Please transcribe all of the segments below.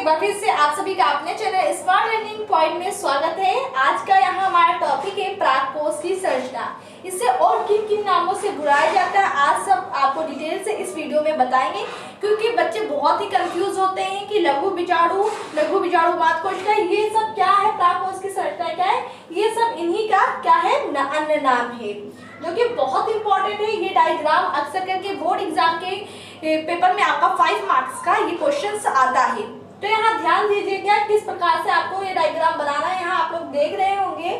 बार फिर से आप सभी का अपने चैनल स्मार्ट लर्निंग पॉइंट में स्वागत है। आज का यहाँ हमारा टॉपिक है प्राक कोश की संरचना। इसे और किन किन नामों से बुलाया जाता है आज सब आपको डिटेल से इस वीडियो में बताएंगे, क्योंकि बच्चे बहुत ही कंफ्यूज होते हैं कि लघु बीजाणु मात्रकोशिका ये सब क्या है, प्राक कोश की संरचना क्या है, ये सब इन्हीं का क्या है अन्य नाम है, जो कि बहुत इंपॉर्टेंट है। ये डायग्राम अक्सर करके बोर्ड एग्जाम के पेपर में आपका 5 मार्क्स का ये क्वेश्चन आता है। तो यहाँ ध्यान दीजिएगा किस प्रकार से आपको ये डायग्राम बनाना है। यहाँ आप लोग देख रहे होंगे।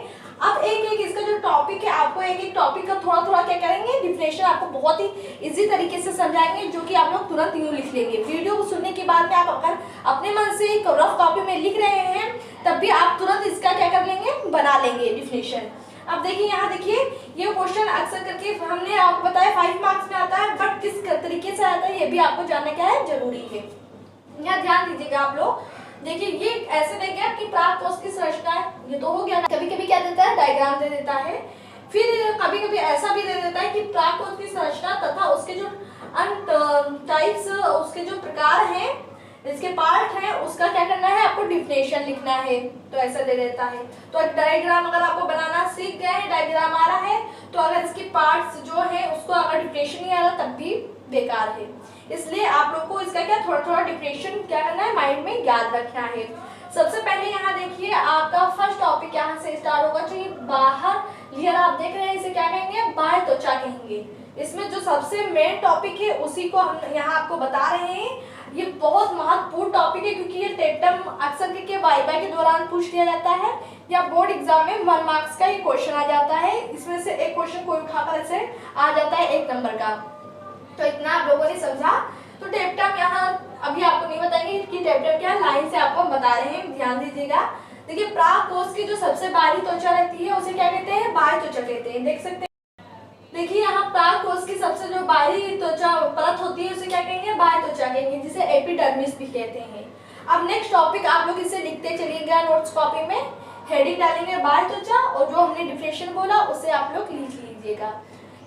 अब एक इसका जो टॉपिक है, आपको एक टॉपिक का थोड़ा क्या करेंगे, डिफिनेशन आपको बहुत ही इजी तरीके से समझाएंगे, जो कि आप लोग तुरंत यूं लिख लेंगे। वीडियो को सुनने के बाद में आप अगर अपने मन से एक रफ कॉपी में लिख रहे हैं तब भी आप तुरंत इसका क्या कर लेंगे, बना लेंगे डिफिनेशन। अब देखिए, यहाँ देखिए ये क्वेश्चन अक्सर करके हमने आपको बताया 5 मार्क्स में आता है, बट किस तरीके से आता है ये भी आपको जानना क्या है जरूरी है। यहाँ ध्यान दीजिएगा आप लोग। देखिए ये ऐसे देंगे कि प्राक कोश की संरचना है, ये तो हो गया। कभी कभी क्या देता है, डायग्राम दे देता है। फिर कभी कभी ऐसा भी दे देता है कि प्राक कोश की संरचना तथा उसके जो टाइप्स, उसके जो प्रकार हैं, इसके पार्ट है, उसका क्या करना है, आपको डिफिनेशन लिखना है। तो ऐसा दे देता है। तो डायग्राम अगर आपको बनाना सीख गए हैं, डायग्राम आ रहा है, तो अगर इसके पार्ट्स जो है उसको अगर डिफिनेशन नहीं आ रहा तब भी बेकार है। इसलिए आप लोग को इसका क्या थोड़ा डिफिनेशन क्या करना है, माइंड में याद रखना है। सबसे पहले यहाँ देखिए आपका फर्स्ट टॉपिक यहाँ से स्टार्ट होगा, जो ये बाहर लेयर आप देख रहे हैं, इसे क्या कहेंगे, बाह्य त्वचा कहेंगे। इसमें जो सबसे मेन टॉपिक है उसी को हम यहाँ आपको बता रहे हैं। ये बहुत महत्वपूर्ण टॉपिक है, क्योंकि ये टेटम अक्सर के वाइवा के दौरान पूछ लिया जाता है, या बोर्ड एग्जाम में 1 मार्क्स का ये क्वेश्चन आ जाता है। इसमें से एक क्वेश्चन कोई उठाकर ऐसे आ जाता है 1 नंबर का। तो इतना आप लोगों ने समझा। तो टेप्टम यहाँ अभी आपको नहीं बताएंगे कि टेप्टम क्या, लाइन से आपको बता रहे हैं, ध्यान दीजिएगा। देखिए प्राक कोश की जो सबसे बाहरी त्वचा रहती है उसे क्या कहते हैं, बाह्य त्वचा कहते हैं। देख सकते हैं, देखिए यहाँ प्राक कोश की सबसे जो बाहरी त्वचा परत होती है उसे क्या कहेंगे, बाह्य त्वचा कहेंगे, जिसे एपिडर्मिस भी कहते हैं। अब नेक्स्ट टॉपिक आप लोग इसे लिखते चलिएगा नोट्स कॉपी में, हेडिंग डालेंगे बाह्य त्वचा, और जो हमने डिफिनेशन बोला उसे आप लोग लिख लीजिएगा।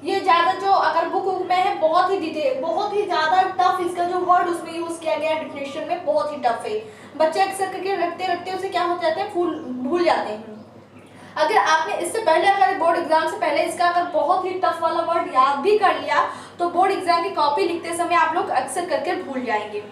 ये ज्यादा जो अगर बुक में है बहुत ही डिटेल, बहुत ही ज्यादा टफ इसका जो वर्ड उसमें यूज किया गया डिफिनेशन में बहुत ही टफ है। बच्चे अक्सर करके रटते उसे क्या हो जाते हैं, भूल जाते हैं। अगर आपने इससे पहले, अगर बोर्ड एग्जाम से पहले इसका अगर बहुत ही टफ वाला वर्ड याद भी कर लिया तो बोर्ड एग्जाम की कॉपी लिखते समय आप लोग अक्सर करके भूल जाएंगे।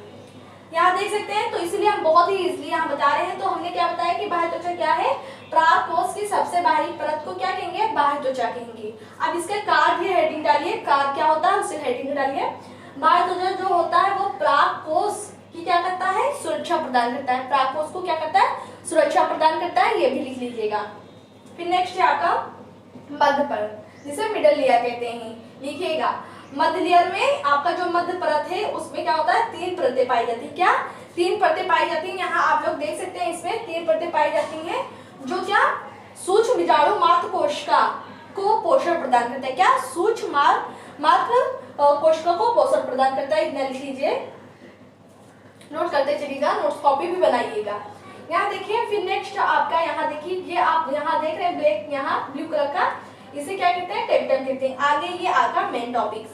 यहाँ देख सकते हैं। तो इसलिए हम बहुत ही इजीली यहाँ बता रहे हैं। तो हमने क्या बताया कि बाह्य त्वचा क्या है, प्राक कोश की सबसे बाहरी परत को क्या कहेंगे, बाह्य त्वचा कहेंगे। अब इसका कार्य भी हेडिंग डालिए, कार्य क्या होता है उसे हेडिंग डालिए। बाह्य त्वचा जो होता है वो प्राक कोश की क्या करता है, सुरक्षा प्रदान करता है। प्राक कोश को क्या करता है, सुरक्षा प्रदान करता है, ये भी लिख लीजिएगा। फिर नेक्स्ट है आपका मध्य परत, जिसे मिडल लेयर कहते हैं, लिखिएगा। मध्य लेयर में आपका जो मध्य परत है उसमें क्या होता है, 3 परतें पाई जाती है। क्या, 3 परतें पाई जाती हैं। यहाँ आप लोग देख सकते हैं, इसमें 3 परतें पाई जाती हैं, जो क्या सूक्ष्म बीजाणु मात्र कोशिका को पोषण प्रदान करता है। क्या, सूक्ष्म मात्र कोशिका को पोषण प्रदान करता है। इतना लिख लीजिए, नोट करते चलिएगा, नोट्स कॉपी भी बनाइएगा। यहाँ देखिए। फिर नेक्स्ट आपका यहाँ देखिए, ये आप यहाँ देख रहे हैं ब्लैक, यहाँ ब्लू कलर का, इसे क्या कहते हैं, टेप्टम कहते हैं। आगे ये आपका मेन टॉपिक,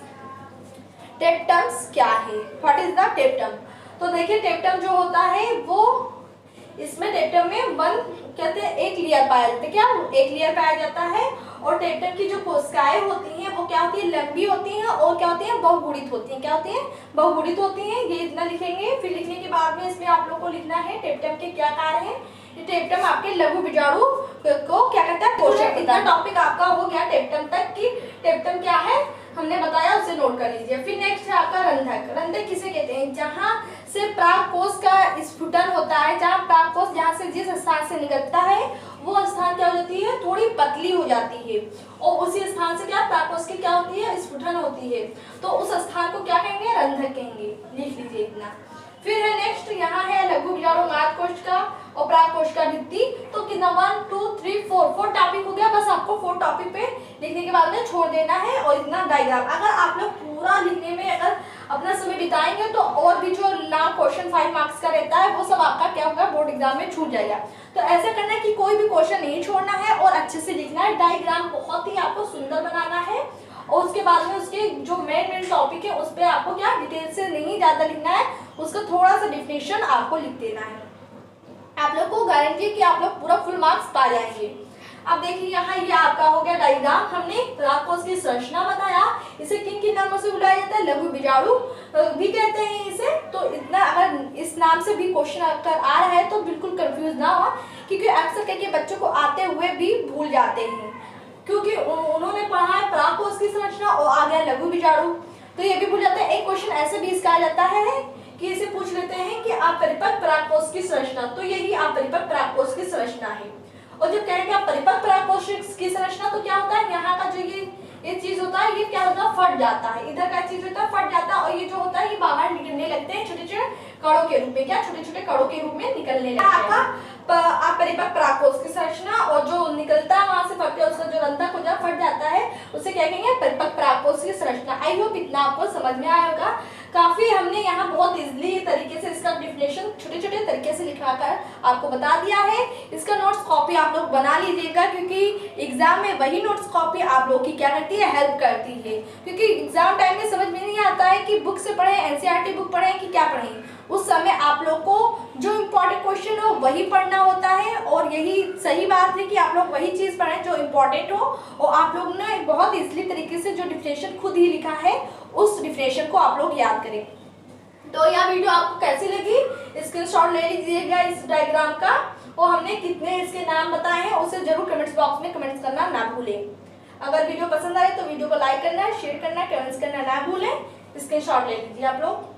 टेप्टम्स क्या है, व्हाट इज द टेप्टम। तो देखिए टेप्टम जो होता है वो, इसमें टेप्टम में कहते हैं एक लेयर पाया जाता है। क्या, एक लेयर पाया जाता है। और टेप्टम की जो कोशिकाएं होती हैं वो क्या होती है, लंबी होती हैं, और क्या होती है, बहुगुणित होती हैं। क्या होती हैं, बहुगुणित होती हैं। ये इतना लिखेंगे। फिर लिखने के बाद में इसमें आप लोग को लिखना है टेप्टम के क्या कार्य हैं। ये टेप्टम आपके लघु बीजाणु को क्या करता है, पोषण। इतना टॉपिक आपका हो गया टेप्टम तक कि टेप्टम क्या है हमने बताया, उसे नोट कर लीजिए। फिर नेक्स्ट है आपका रंध्रक। रंध्रक किसे कहते हैं, जहाँ से प्राक कोश का स्फुटन होता है, जहाँ प्राक कोश जहाँ से जिस स्थान से निकलता है वो स्थान क्या हो जाती है, थोड़ी पतली हो जाती है, और उसी स्थान से क्या प्राक कोश की क्या होती है, स्फुटन होती है। तो उस स्थान को क्या कहेंगे, रंध्रक कहेंगे। लिख लीजिए इतना। फिर है नेक्स्ट, यहाँ है लघु बीजाणु मात्र कोशिका और प्राक कोशिका भित्ति। तो कितना 1 2 3 4 टॉपिक हो गया। बस आपको 4 टॉपिक पे लिखने के बाद में छोड़ देना है, और इतना डायग्राम। अगर आप लोग पूरा लिखने में अगर अपना समय बिताएंगे तो और भी जो लॉन्ग क्वेश्चन 5 मार्क्स का रहता है वो सब आपका क्या होगा, बोर्ड एग्जाम में छूट जाएगा। तो ऐसा करना है कि कोई भी क्वेश्चन नहीं छोड़ना है और अच्छे से लिखना है। डायग्राम बहुत ही आपको सुंदर बनाना है, और उसके बाद में उसके जो मेन टॉपिक है उस पर आपको क्या डिटेल से नहीं ज़्यादा लिखना है, उसका थोड़ा सा डिफिनेशन आपको लिख देना है। आप लोग को गारंटी है कि आप लोग पूरा फुल मार्क्स पा जाएंगे। अब देखिए यहाँ ये आपका हो गया डायग्राम। हमने पराग कोश की संरचना बताया। इसे किन किन नामों से बुलाया जाता है? लघु बीजाणु भी कहते हैं इसे। तो इतना अगर इस नाम से भी क्वेश्चन अगर आ रहा है तो बिल्कुल कंफ्यूज ना हो, क्योंकि अक्सर करके बच्चों को आते हुए भी भूल जाते हैं, क्योंकि उन्होंने पढ़ा है पराग कोश की संरचना और आ गया लघु बीजाणु, तो ये भी भूल जाते हैं। एक क्वेश्चन ऐसे भी इसका आ जाता है कि इसे पूछ लेते हैं कि आप परिपक्व पराग कोश की संरचना, तो यही आप परिपक्व पराग कोश की संरचना है। और जब कहेंगे आप परिपक्व पराग कोश की संरचना, तो क्या होता है यहाँ का जो ये चीज होता है, ये क्या होता है? फट जाता है। इधर का चीज होता है फट जाता है, और ये जो होता है ये बाहर निकलने लगते हैं छोटे छोटे कणों के रूप में। क्या? छोटे छोटे कणों के रूप में निकलने लगते हैं। आपका परिपक्व पराग कोश की संरचना, और जो निकलता है वहां से फट के उसका जो रंध्रक हो जाए फट जाता है, उसे क्या कहेंगे? परिपक्व पराग कोश की संरचना। आई होप इतना आपको समझ में आया होगा। काफी हमने यहाँ बहुत इजीली तरीके से इसका डिफिनेशन छोटे छोटे तरीके से लिखा कर आपको बता दिया है। इसका नोट्स कॉपी आप लोग बना लीजिएगा, क्योंकि एग्जाम में वही नोट्स कॉपी आप लोग की क्या करती है? हेल्प करती है। क्योंकि एग्जाम टाइम में समझ में नहीं आता है कि बुक से पढ़ें, एनसीईआरटी बुक पढ़ें कि क्या पढ़ें। उस समय आप लोग को जो इम्पोर्टेंट क्वेश्चन हो वही पढ़ना होता है, और यही सही बात है कि आप लोग वही चीज़ पढ़ें जो इम्पोर्टेंट हो। और आप लोग ने बहुत इजीली तरीके से जो डिफिनेशन खुद ही लिखा है उस डिफिनेशन को आप लोग याद करें। तो यह वीडियो आपको कैसी लगी? स्क्रीनशॉट ले लीजिएगा इस डायग्राम का, और हमने कितने इसके नाम बताए हैं उसे जरूर कमेंट्स बॉक्स में कमेंट्स करना ना भूलें। अगर वीडियो पसंद आए तो वीडियो को लाइक करना, शेयर करना, कमेंट्स करना ना भूलें। स्क्रीनशॉट ले लीजिए आप लोग।